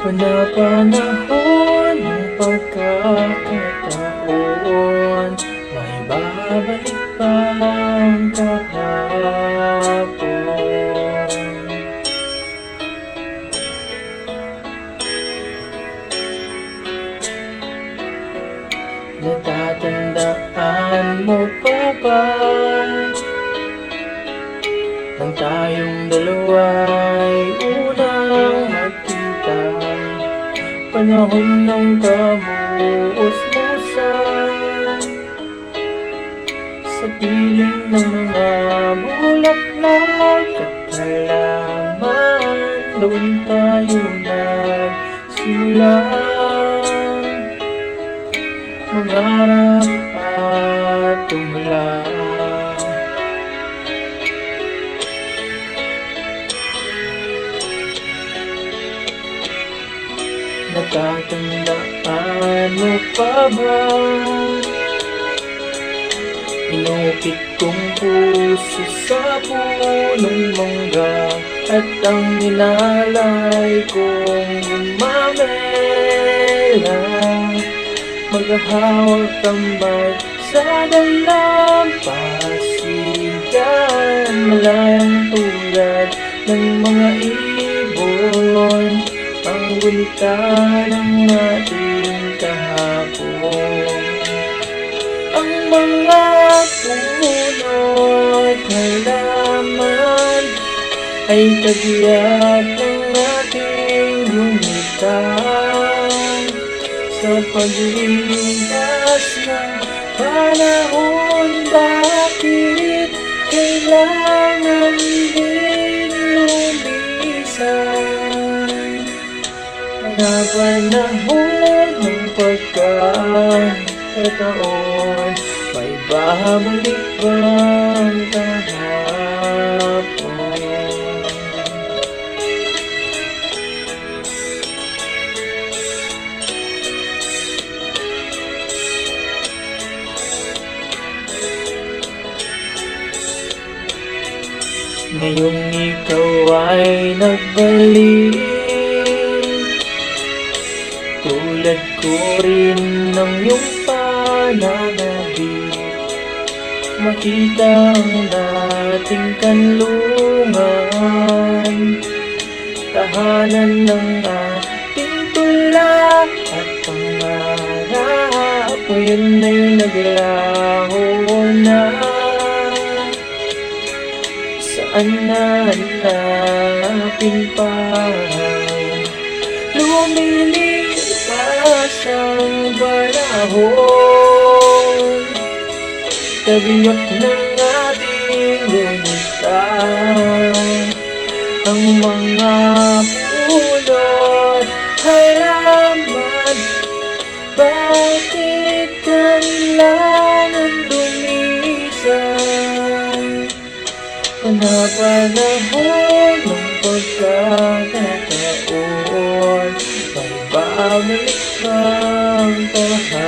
Panapanahon ng pagkakataon, may babalik pa ang kahapon. Natatandaan mo pa ba nang tayong dalawa'y unang magkita? Panahon ng kamuus-musan sa piling ng mga bulaklak at halaman, doon tayo nagsimulang mangarap at tumulong. Natatandaan mo pa ba? Inukit kong puso sa punong mangga, at ang inalay kong gumamela, maghahawak kamay sa dalampasigan, malayang tulad ng mga ibon, ang gunita ng ating kahapon. Ang mga puno at halaman ay tagiyak ng ating gunita sa paglipas ng panahon. Bakit kailangan din lumisan? Panapanahon ng pagkakataon, may babalik bang kahapon? Ngayong ikaw ay nagbalik, tulad ko rin ng iyong pananabik, makita ang dating kanlungan, tahanan ng ating tulak at pangarap. Ngayon ay naglaho na, saan nahanapin pa? Lumilipas ang panahon, tabiyak ng ating gunita, ang mga puno't halaman, bakit kailangan lumisan? Panapanahon ng pagkakataon, may babalik bang kahapon?